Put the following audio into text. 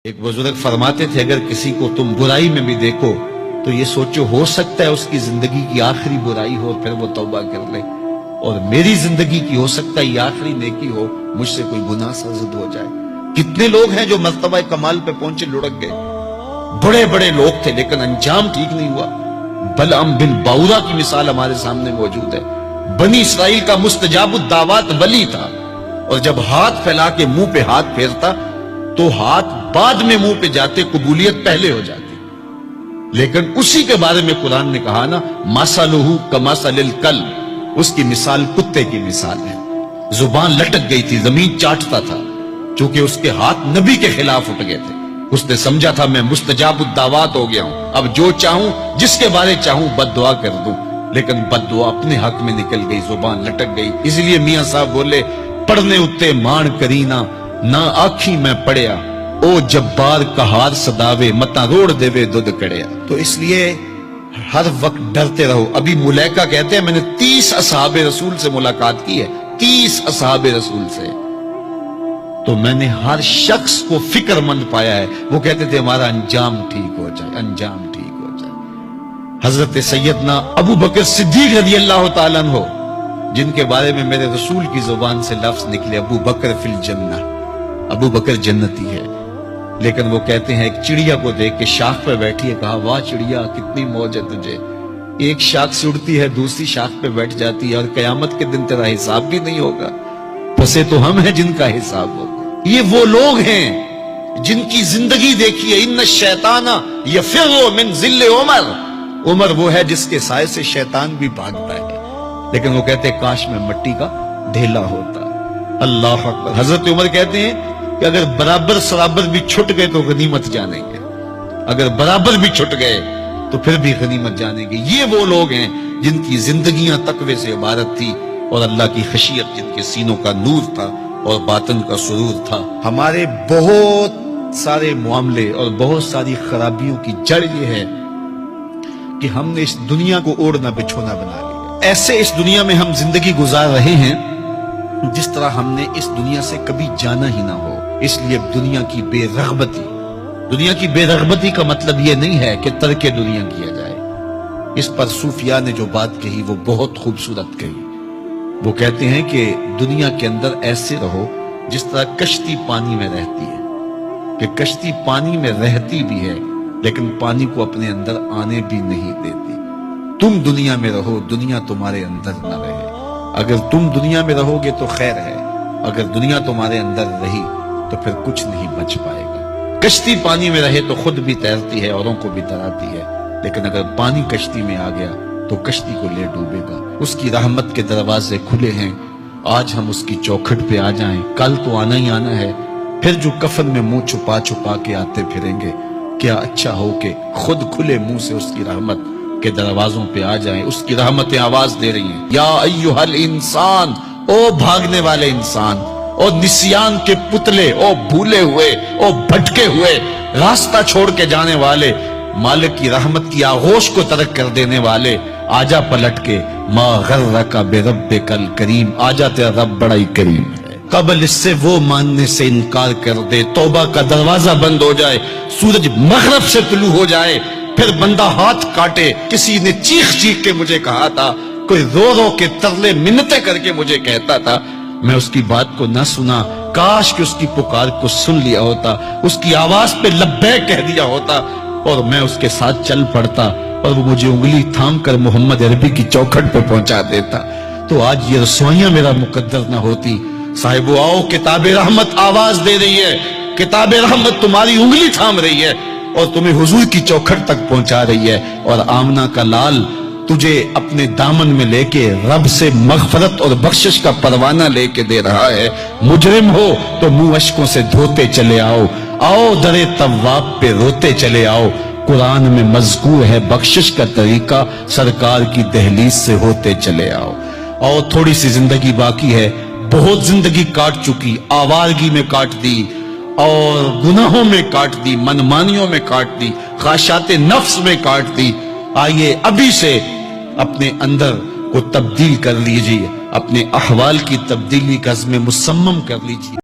ایک بزرگ فرماتے تھے اگر کسی کو تم برائی میں بھی دیکھو تو یہ سوچو ہو سکتا ہے اس کی زندگی کی آخری برائی ہو پھر وہ توبہ کر لے، اور میری زندگی کی ہو سکتا ہے یہ آخری نیکی ہو، مجھ سے کوئی گناہ سرزد ہو جائے۔ کتنے لوگ ہیں جو مرتبہ کمال پہ پہنچے لڑک گئے، بڑے بڑے لوگ تھے لیکن انجام ٹھیک نہیں ہوا۔ بلعم بن باورا کی مثال ہمارے سامنے موجود ہے۔ بنی اسرائیل کا مستجاب الدعوات ولی تھا، اور جب ہاتھ پھیلا کے منہ پہ ہاتھ پھیرتا تو ہاتھ بعد میں منہ پہ جاتے، قبولیت پہلے ہو جاتی۔ لیکن اسی کے بارے میں قرآن نے کہا نا، مَثَلُهُ كَمَثَلِ الْكَلْبِ، اس کی مثال کتے کی مثال ہے۔ زبان لٹک گئی تھی، زمین چاٹتا تھا، چونکہ اس کے ہاتھ نبی کے خلاف اٹھ گئے تھے۔ اس نے سمجھا تھا میں مستجاب الدعوات ہو گیا ہوں، اب جو چاہوں جس کے بارے چاہوں بد دعا کر دوں، لیکن بد دعا اپنے حق میں نکل گئی، زبان لٹک گئی۔ اس لیے میاں صاحب بولے، پڑھنے اتے مان کرینا نہ آکھی میں پڑھیا، او جبار کہار صداوے متا روڑ دیوے دودھ کڑیا۔ تو اس لیے ہر وقت ڈرتے رہو۔ ابھی ملیکہ کہتے ہیں میں نے 30 اصحاب رسول سے ملاقات کی ہے، 30 اصحاب رسول سے، تو میں نے ہر شخص کو فکر مند پایا ہے۔ وہ کہتے تھے ہمارا انجام ٹھیک ہو جائے، انجام ٹھیک ہو جائے۔ حضرت سیدنا ابو بکر صدیق رضی اللہ تعالیٰ عنہ، جن کے بارے میں میرے رسول کی زبان سے لفظ نکلے، ابو بکر فی الجنہ، ابو بکر جنتی ہے، لیکن وہ کہتے ہیں ایک چڑیا کو دیکھ کے شاخ پہ بیٹھی ہے، کہا واہ چڑیا کتنی موج ہے تجھے، ایک شاخ سے اڑتی ہے دوسری شاخ پہ بیٹھ جاتی ہے، اور قیامت کے دن تیرا حساب بھی نہیں ہوگا، پسے تو ہم ہیں جن کا حساب ہوگا۔ یہ وہ لوگ ہیں جن کی زندگی دیکھیے، ان الشیطان یفر من ذل عمر، عمر وہ ہے جس کے سائے سے شیطان بھی بھاگتا ہے، لیکن وہ کہتے ہیں کاش میں مٹی کا ڈھیلا ہوتا۔ اللہ اکبر۔ حضرت عمر کہتے ہیں کہ اگر برابر سرابر بھی چھٹ گئے تو غنیمت جانیں گے، اگر برابر بھی چھٹ گئے تو پھر بھی غنیمت جانیں گے۔ یہ وہ لوگ ہیں جن کی زندگیاں تقوی سے عبارت تھی، اور اللہ کی خشیت جن کے سینوں کا نور تھا اور باطن کا سرور تھا۔ ہمارے بہت سارے معاملے اور بہت ساری خرابیوں کی جڑ یہ ہے کہ ہم نے اس دنیا کو اوڑھنا بچھونا بنا لیا۔ ایسے اس دنیا میں ہم زندگی گزار رہے ہیں جس طرح ہم نے اس دنیا سے کبھی جانا ہی نہ ہو۔ اس لیے دنیا کی بے رغبتی، دنیا کی بے رغبتی کا مطلب یہ نہیں ہے کہ ترک دنیا کیا جائے۔ اس پر صوفیاء نے جو بات کہی وہ بہت خوبصورت کہی۔ وہ کہتے ہیں کہ دنیا کے اندر ایسے رہو جس طرح کشتی پانی میں رہتی ہے، کہ کشتی پانی میں رہتی بھی ہے لیکن پانی کو اپنے اندر آنے بھی نہیں دیتی۔ تم دنیا میں رہو، دنیا تمہارے اندر نہ رہے۔ اگر تم دنیا میں رہو گے تو خیر ہے، اگر دنیا تمہارے اندر رہی تو پھر کچھ نہیں بچ پائے گا۔ کشتی پانی میں رہے تو خود بھی تیرتی ہے، اوروں کو بھی تراتی ہے، لیکن اگر پانی کشتی میں آ گیا تو کشتی کو لے ڈوبے گا۔ اس کی رحمت کے دروازے کھلے ہیں، آج ہم اس کی چوکھٹ پہ آ جائیں، کل تو آنا ہی آنا ہے۔ پھر جو کفن میں منہ چھپا چھپا کے آتے پھریں گے، کیا اچھا ہو کہ خود کھلے منہ سے اس کی رحمت کے دروازوں پہ آ جائیں۔ اس کی رحمتیں آواز دے رہی ہیں، یا ایھا الانسان، او بھاگنے والے انسان، او نسیان کے پتلے، او بھولے ہوئے، او بھٹکے ہوئے، راستہ چھوڑ کے جانے والے، مالک کی رحمت کی آغوش کو ترک کر دینے والے، آجا پلٹ کے، ما غرک بربک الکریم، آجا تیرا رب بڑا ہی کریم ہے۔ قبل اس سے وہ ماننے سے انکار کر دے، توبہ کا دروازہ بند ہو جائے، سورج مغرب سے طلوع ہو جائے، پھر بندہ ہاتھ کاٹے۔ کسی نے چیخ چیخ کے مجھے کہا تھا، کوئی رو رو کے ترلے منتیں کر کے مجھے کہتا تھا، میں اس کی بات کو نہ سنا، کاش کہ اس کی پکار کو سن لیا ہوتا، اس کی آواز پہ لبیک کہہ دیا ہوتا، اور میں اس کے ساتھ چل پڑتا، اور وہ مجھے انگلی تھام کر محمد عربی کی چوکھٹ پہ پہنچا دیتا، تو آج یہ رسوائیاں میرا مقدر نہ ہوتی۔ صاحبو آؤ، کتاب رحمت آواز دے رہی ہے، کتاب رحمت تمہاری انگلی تھام رہی ہے اور تمہیں حضور کی چوکھٹ تک پہنچا رہی ہے، اور آمنہ کا لال تجھے اپنے دامن میں لے کے رب سے مغفرت اور بخشش کا پروانہ لے کے دے رہا ہے۔ مجرم ہو تو منہ اشکوں سے دھوتے چلے آؤ، آؤ در تواب پہ روتے چلے آؤ، قرآن میں مذکور ہے بخشش کا طریقہ، سرکار کی دہلیز سے ہوتے چلے آؤ۔ اور تھوڑی سی زندگی باقی ہے، بہت زندگی کاٹ چکی، آوارگی میں کاٹ دی، اور گناہوں میں کاٹ دی، منمانیوں میں کاٹ دی، خواہشات نفس میں کاٹ دی۔ آئیے ابھی سے اپنے اندر کو تبدیل کر لیجیے، اپنے احوال کی تبدیلی کا عزم مصمم کر لیجیے۔